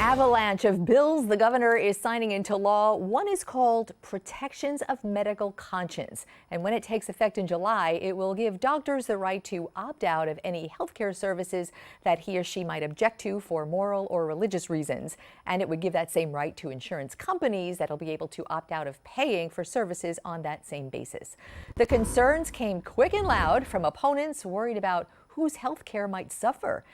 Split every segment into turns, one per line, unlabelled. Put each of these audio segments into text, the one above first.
avalanche of bills the governor is signing into law. One is called Protections of Medical Conscience. And when it takes effect in July, it will give doctors the right to opt out of any healthcare services that he or she might object to for moral or religious reasons. And it would give that same right to insurance companies that'll be able to opt out of paying for services on that same basis. The concerns came quick and loud from opponents worried about whose health care might suffer.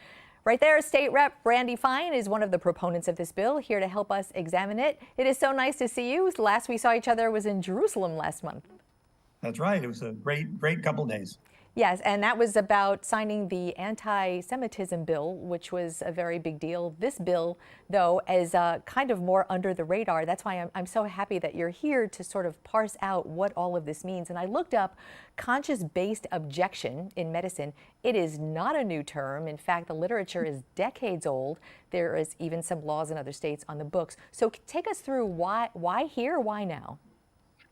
Right there, State Rep Randy Fine is one of the proponents of this bill, here to help us examine it. It is so nice to see you. The last we saw each other was in Jerusalem last month.
That's right. It was a great couple days.
Yes, and that was about signing the anti-Semitism bill, which was a very big deal. This bill, though, is kind of more under the radar. That's why I'm so happy that you're here to sort of parse out what all of this means. And I looked up conscience-based objection in medicine. It is not a new term. In fact, the literature is decades old. There is even some laws in other states on the books. So take us through why here, why now?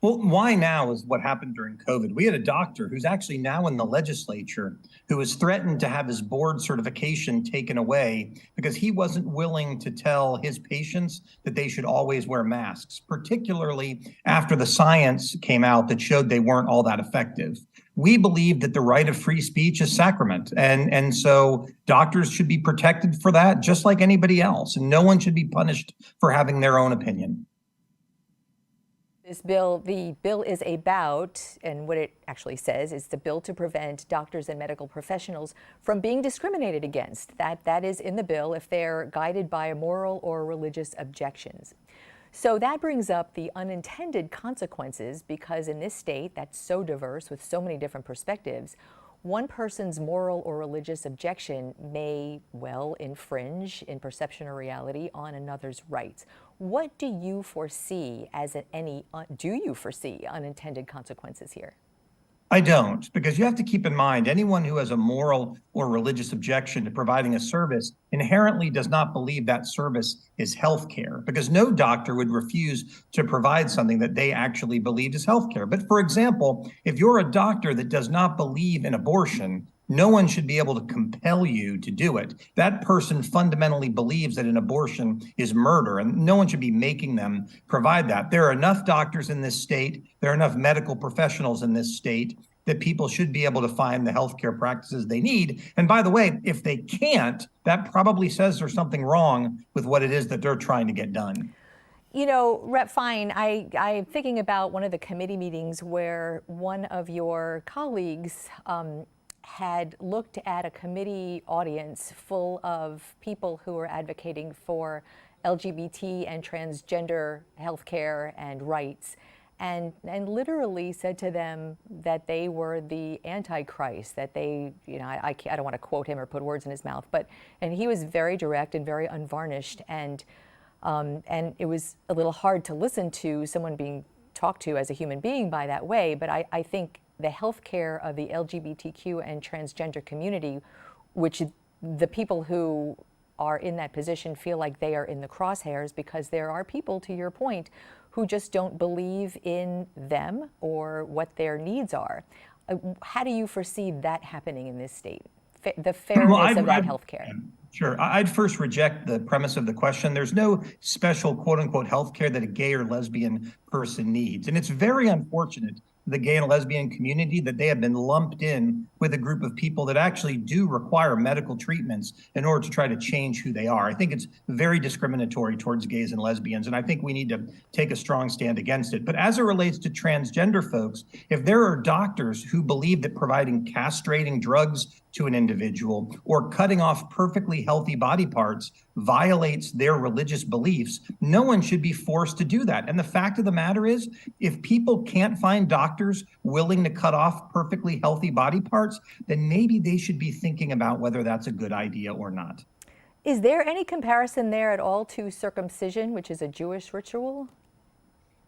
Well, why now is what happened during COVID. We had a doctor who's actually now in the legislature who was threatened to have his board certification taken away because he wasn't willing to tell his patients that they should always wear masks, particularly after the science came out that showed they weren't all that effective. We believe that the right of free speech is sacrament. And so doctors should be protected for that, just like anybody else. And no one should be punished for having their own opinion.
The bill is about, and what it actually says is the bill to prevent doctors and medical professionals from being discriminated against. That is in the bill if they're guided by moral or religious objections. So that brings up the unintended consequences, because in this state that's so diverse with so many different perspectives, one person's moral or religious objection may, well, infringe in perception or reality on another's rights. What do you foresee do you foresee unintended consequences here?
I don't, because you have to keep in mind anyone who has a moral or religious objection to providing a service inherently does not believe that service is health care, because no doctor would refuse to provide something that they actually believe is health care. But for example, if you're a doctor that does not believe in abortion, no one should be able to compel you to do it. That person fundamentally believes that an abortion is murder, and no one should be making them provide that. There are enough doctors in this state, there are enough medical professionals in this state that people should be able to find the healthcare practices they need. And by the way, if they can't, that probably says there's something wrong with what it is that they're trying to get done.
You know, Rep Fine, I'm thinking about one of the committee meetings where one of your colleagues had looked at a committee audience full of people who are advocating for LGBT and transgender healthcare and rights, and literally said to them that they were the Antichrist, that they, you know, I don't want to quote him or put words in his mouth, and he was very direct and very unvarnished, and it was a little hard to listen to someone being talked to as a human being by that way, but I think the health care of the LGBTQ and transgender community, which the people who are in that position feel like they are in the crosshairs, because there are people, to your point, who just don't believe in them or what their needs are. How do you foresee that happening in this state? The fairness of that health care?
Sure. I'd first reject the premise of the question. There's no special quote unquote health care that a gay or lesbian person needs. And it's very unfortunate, the gay and lesbian community, that they have been lumped in with a group of people that actually do require medical treatments in order to try to change who they are. I think it's very discriminatory towards gays and lesbians, and I think we need to take a strong stand against it. But as it relates to transgender folks, if there are doctors who believe that providing castrating drugs to an individual or cutting off perfectly healthy body parts violates their religious beliefs, no one should be forced to do that. And the fact of the matter is, if people can't find doctors willing to cut off perfectly healthy body parts, then maybe they should be thinking about whether that's a good idea or not.
Is there any comparison there at all to circumcision, which is a Jewish ritual?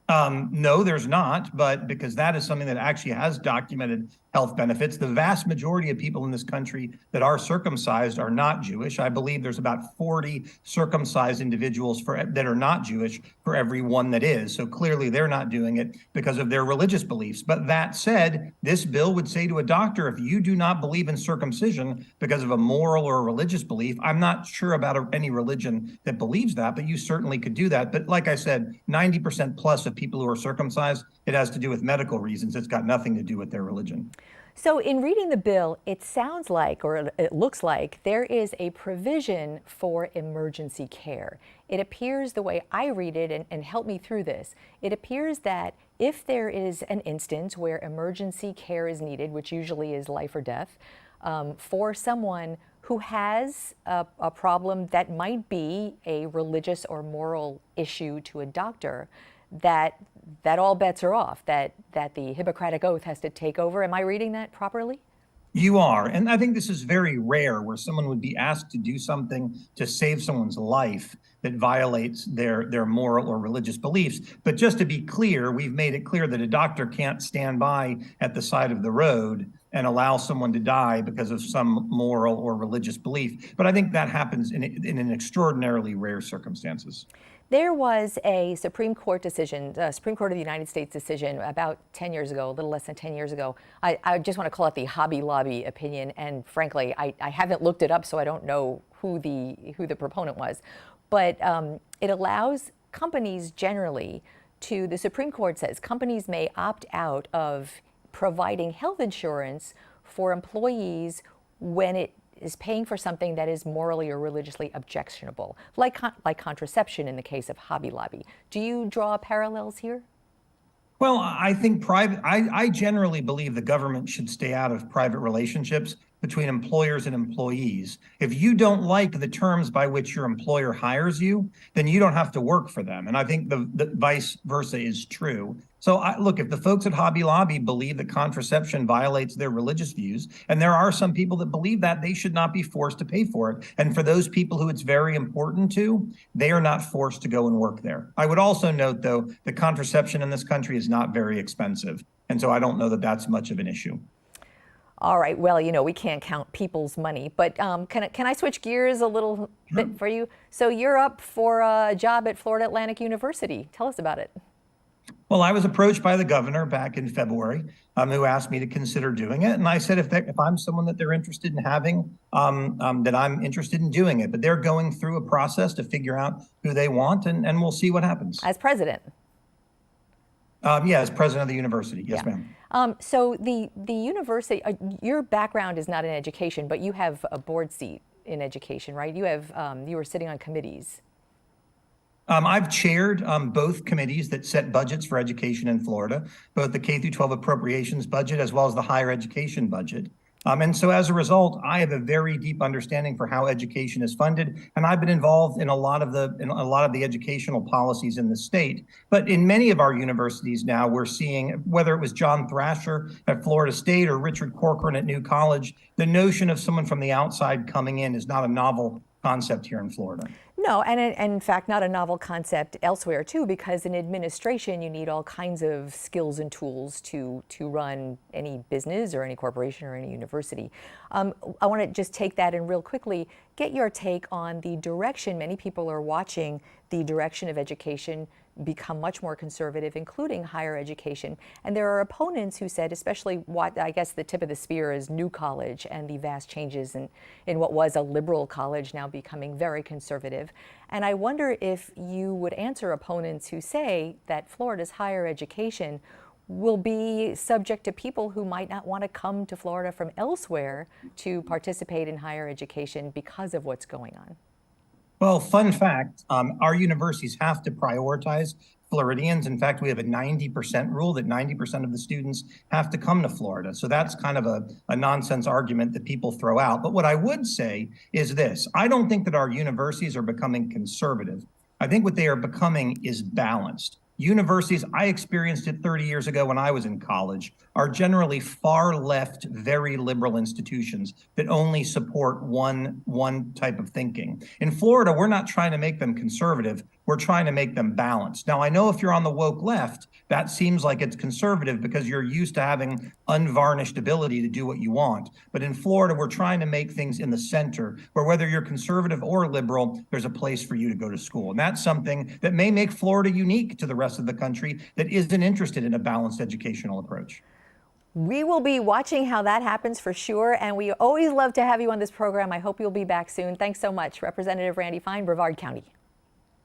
No, there's not, but because that is something that actually has documented health benefits. The vast majority of people in this country that are circumcised are not Jewish. I believe there's about 40 circumcised individuals that are not Jewish for every one that is. So clearly they're not doing it because of their religious beliefs. But that said, this bill would say to a doctor, if you do not believe in circumcision because of a moral or a religious belief, I'm not sure about any religion that believes that, but you certainly could do that. But like I said, 90% plus of people who are circumcised, it has to do with medical reasons. It's got nothing to do with their religion.
So in reading the bill, it sounds like, or it looks like, there is a provision for emergency care. It appears, the way I read it, and help me through this, it appears that if there is an instance where emergency care is needed, which usually is life or death, for someone who has a problem that might be a religious or moral issue to a doctor, that all bets are off, that the Hippocratic Oath has to take over. Am I reading that properly?
You are. And I think this is very rare where someone would be asked to do something to save someone's life that violates their moral or religious beliefs. But just to be clear, we've made it clear that a doctor can't stand by at the side of the road and allow someone to die because of some moral or religious belief. But I think that happens in an extraordinarily rare circumstances.
There was a Supreme Court decision, Supreme Court of the United States decision about 10 years ago, a little less than 10 years ago. I just want to call it the Hobby Lobby opinion. And frankly, I haven't looked it up, so I don't know who the proponent was. But it allows companies generally to, the Supreme Court says, companies may opt out of providing health insurance for employees when it is paying for something that is morally or religiously objectionable, like contraception in the case of Hobby Lobby. Do you draw parallels here?
Well, I think I generally believe the government should stay out of private relationships between employers and employees. If you don't like the terms by which your employer hires you, then you don't have to work for them. And I think the vice versa is true. So look, if the folks at Hobby Lobby believe that contraception violates their religious views, and there are some people that believe that, they should not be forced to pay for it. And for those people who it's very important to, they are not forced to go and work there. I would also note, though, that contraception in this country is not very expensive. And so I don't know that that's much of an issue.
All right. Well, you know, we can't count people's money, but can I switch gears a little bit for you? So you're up for a job at Florida Atlantic University. Tell us about it.
Well, I was approached by the governor back in February, who asked me to consider doing it. And I said, if I'm someone that they're interested in having, that I'm interested in doing it. But they're going through a process to figure out who they want, and we'll see what happens.
As president?
Yeah, as president of the university. Yes, ma'am.
So the university, your background is not in education, but you have a board seat in education, right? You have you were sitting on committees.
I've chaired both committees that set budgets for education in Florida, both the K through 12 appropriations budget as well as the higher education budget. And so as a result, I have a very deep understanding for how education is funded, and I've been involved in a lot of the educational policies in the state. But in many of our universities now, we're seeing, whether it was John Thrasher at Florida State or Richard Corcoran at New College, the notion of someone from the outside coming in is not a novel concept here in Florida.
No, and in fact, not a novel concept elsewhere too, because in administration, you need all kinds of skills and tools to run any business or any corporation or any university. I want to just take that and real quickly get your take on the direction. Many people are watching the direction of education become much more conservative, including higher education. And there are opponents who said, especially what I guess the tip of the spear is New College and the vast changes in what was a liberal college now becoming very conservative. And I wonder if you would answer opponents who say that Florida's higher education will be subject to people who might not want to come to Florida from elsewhere to participate in higher education because of what's going on.
Well, fun fact, our universities have to prioritize Floridians. In fact, we have a 90% rule that 90% of the students have to come to Florida. So that's kind of a nonsense argument that people throw out. But what I would say is this: I don't think that our universities are becoming conservative. I think what they are becoming is balanced. Universities, I experienced it 30 years ago when I was in college, are generally far left, very liberal institutions that only support one type of thinking. In Florida, we're not trying to make them conservative. we're trying to make them balanced. Now, I know if you're on the woke left, that seems like it's conservative because you're used to having unvarnished ability to do what you want. But in Florida, we're trying to make things in the center where whether you're conservative or liberal, there's a place for you to go to school. And that's something that may make Florida unique to the rest of the country that isn't interested in a balanced educational approach.
We will be watching how that happens for sure, and we always love to have you on this program. I hope you'll be back soon. Thanks so much, Representative Randy Fine, Brevard County.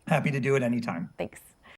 Happy to do it anytime.
Thanks.